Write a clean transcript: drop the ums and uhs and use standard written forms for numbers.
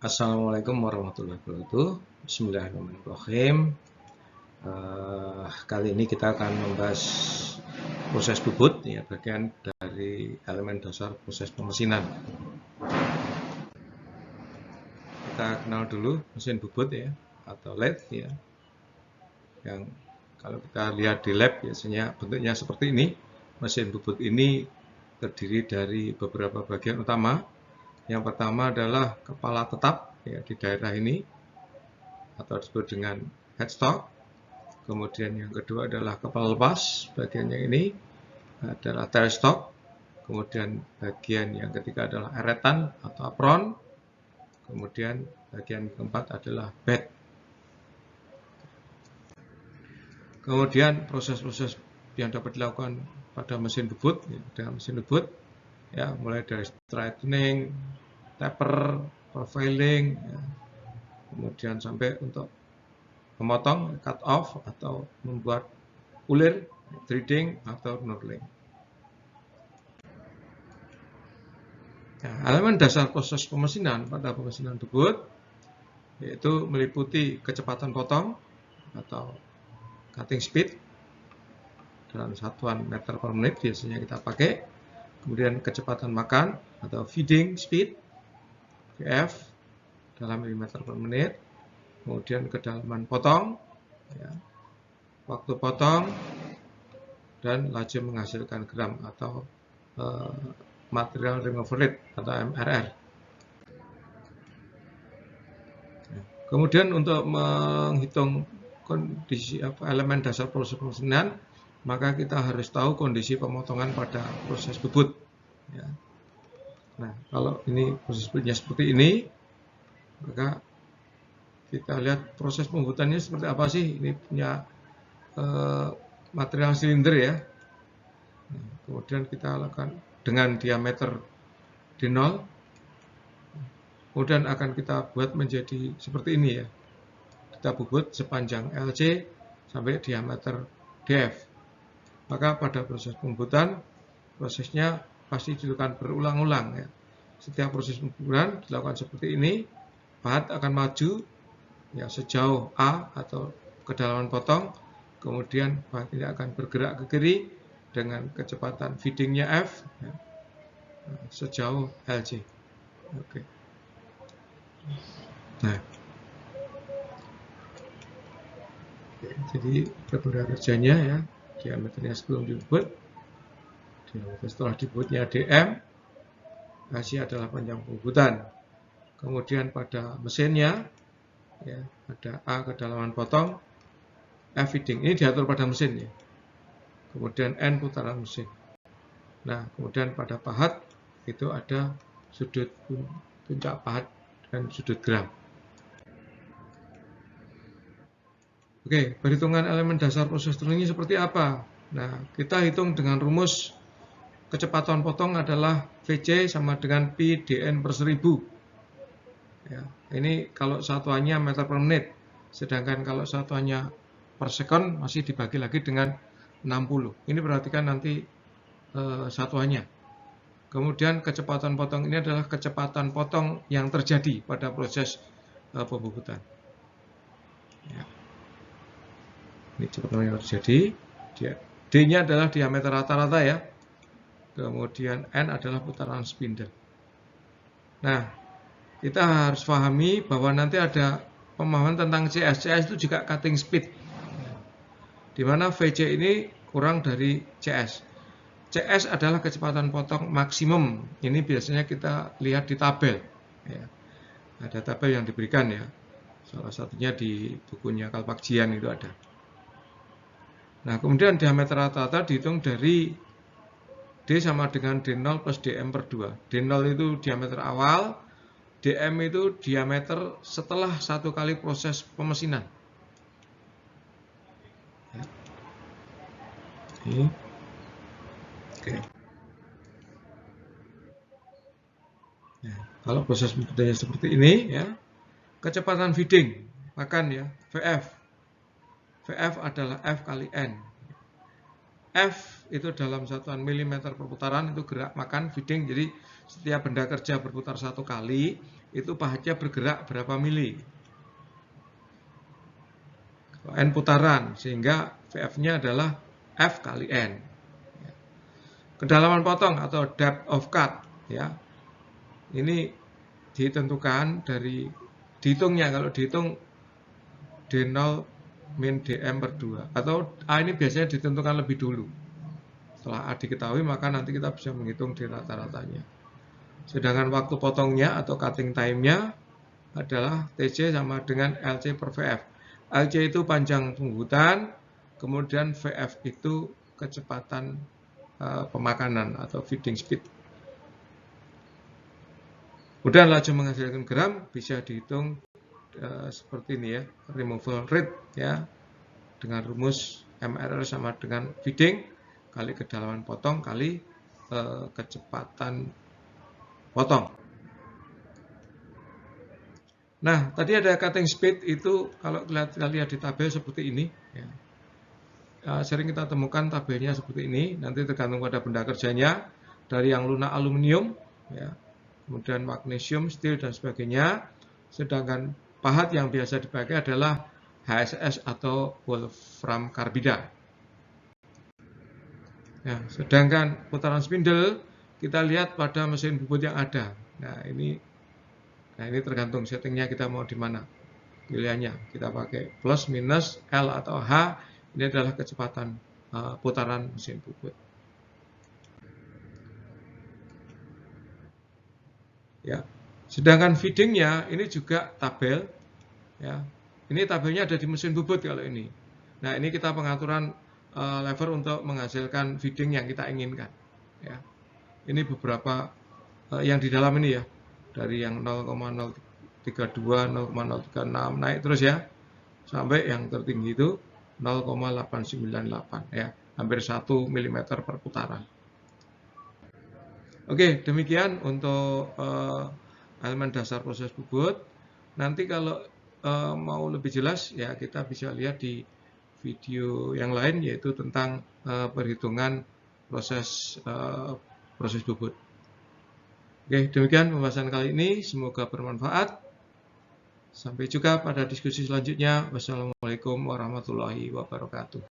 Assalamualaikum warahmatullahi wabarakatuh. Bismillahirrahmanirrahim. Kali ini kita akan membahas proses bubut, ya, bagian dari elemen dasar proses pemesinan. Kita kenal dulu mesin bubut, ya, atau lathe, ya. Yang kalau kita lihat di lab biasanya bentuknya seperti ini. Mesin bubut ini terdiri dari beberapa bagian utama. Yang pertama adalah kepala tetap, ya, di daerah ini atau disebut dengan headstock. Kemudian yang kedua adalah kepala lepas, bagian yang ini adalah tailstock. Kemudian bagian yang ketiga adalah eretan atau apron. Kemudian bagian keempat adalah bed. Kemudian proses-proses yang dapat dilakukan pada mesin bubut, ya, dengan mesin bubut, ya, mulai dari straightening, taper, profiling, ya, kemudian sampai untuk memotong, cut off, atau membuat ulir, threading, atau knurling. Nah, elemen dasar proses pemesinan pada pemesinan bubut yaitu meliputi kecepatan potong atau cutting speed dalam satuan meter per menit biasanya kita pakai. Kemudian kecepatan makan atau feeding speed, VF, dalam milimeter per menit. Kemudian kedalaman potong, ya, waktu potong, dan laju menghasilkan gram atau material removal rate atau MRR. Kemudian untuk menghitung kondisi elemen dasar proses pemesinan, maka kita harus tahu kondisi pemotongan pada proses bubut, ya. Nah, kalau ini proses bubutnya seperti ini, maka kita lihat proses pembubutannya seperti apa sih. Ini punya material silinder, ya. Nah, kemudian kita lakukan dengan diameter D0. Kemudian akan kita buat menjadi seperti ini, ya. Kita bubut sepanjang LC sampai diameter DF. Maka pada proses pembubutan, prosesnya pasti dilakukan berulang-ulang, ya. Setiap proses pembubutan dilakukan seperti ini. Pahat akan maju, ya, sejauh A atau kedalaman potong. Kemudian pahat ini akan bergerak ke kiri dengan kecepatan feedingnya F, ya, sejauh LC. Oke. Nah, jadi formula kerjanya, ya, diameternya sebelum dibubut, diameter setelah dibubutnya DM, AC adalah panjang pembubutan. Kemudian pada mesinnya, ya, ada A kedalaman potong, F feeding. Ini diatur pada mesin, ya. Kemudian N putaran mesin. Nah, kemudian pada pahat itu ada sudut puncak pahat dan sudut gram. Oke, perhitungan elemen dasar proses turning seperti apa? Nah, kita hitung dengan rumus kecepatan potong adalah VC sama dengan P dN per 1000. Ya, ini kalau satuannya meter per menit, sedangkan kalau satuannya per sekon masih dibagi lagi dengan 60. Ini perhatikan nanti satuannya. Kemudian kecepatan potong ini adalah kecepatan potong yang terjadi pada proses pembubutan. Ya. Ini kecepatan yang terjadi. D-nya adalah diameter rata-rata, ya. Kemudian N adalah putaran spindle. Nah, kita harus pahami bahwa nanti ada pemahaman tentang CS. CS itu juga cutting speed, di mana VC ini kurang dari CS. CS adalah kecepatan potong maksimum. Ini biasanya kita lihat di tabel, ya. Ada tabel yang diberikan, ya. Salah satunya di bukunya Kalpakjian itu ada. Nah, kemudian diameter rata-rata dihitung dari D sama dengan D0 plus DM per 2. D0 itu diameter awal, DM itu diameter setelah satu kali proses pemesinan. Ya. Oke. Nah, kalau proses pembubutannya seperti ini, ya, kecepatan feeding makan, ya, VF. VF adalah F kali N. F itu dalam satuan milimeter per putaran, itu gerak makan, feeding. Jadi setiap benda kerja berputar satu kali, itu pahatnya bergerak berapa mili. N putaran, sehingga VF-nya adalah F kali N. Kedalaman potong atau depth of cut, ya. Ini ditentukan dari dihitungnya, kalau dihitung D0 min dm per 2, atau A ini biasanya ditentukan lebih dulu. Setelah A diketahui, maka nanti kita bisa menghitung di rata-ratanya. Sedangkan waktu potongnya atau cutting time-nya adalah TC sama dengan LC per VF. LC itu panjang penghutan, kemudian VF itu kecepatan pemakanan atau feeding speed. Udah laju menghasilkan gram, bisa dihitung seperti ini ya, removal rate ya, dengan rumus MRR sama dengan feeding kali kedalaman potong kali kecepatan potong. Nah, tadi ada cutting speed itu kalau kita lihat di tabel seperti ini ya. Sering kita temukan tabelnya seperti ini, nanti tergantung pada benda kerjanya, dari yang lunak aluminium ya, kemudian magnesium, steel dan sebagainya. Sedangkan pahat yang biasa dipakai adalah HSS atau wolfram karbida. Ya, sedangkan putaran spindle kita lihat pada mesin bubut yang ada. Nah ini tergantung settingnya kita mau di mana. Pilihannya kita pakai plus, minus, L atau H. Ini adalah kecepatan putaran mesin bubut. Ya, sedangkan feedingnya ini juga tabel. Ya, ini tabelnya ada di mesin bubut kalau ini. Nah, ini kita pengaturan lever untuk menghasilkan feeding yang kita inginkan. Ya, ini beberapa yang di dalam ini ya, dari yang 0,032, 0,036 naik terus ya, sampai yang tertinggi itu 0,898 ya, hampir 1 mm per putaran. Oke, demikian untuk elemen dasar proses bubut. Nanti kalau mau lebih jelas ya kita bisa lihat di video yang lain, yaitu tentang perhitungan proses bubut. Oke, demikian pembahasan kali ini, semoga bermanfaat. Sampai jumpa pada diskusi selanjutnya. Wassalamualaikum warahmatullahi wabarakatuh.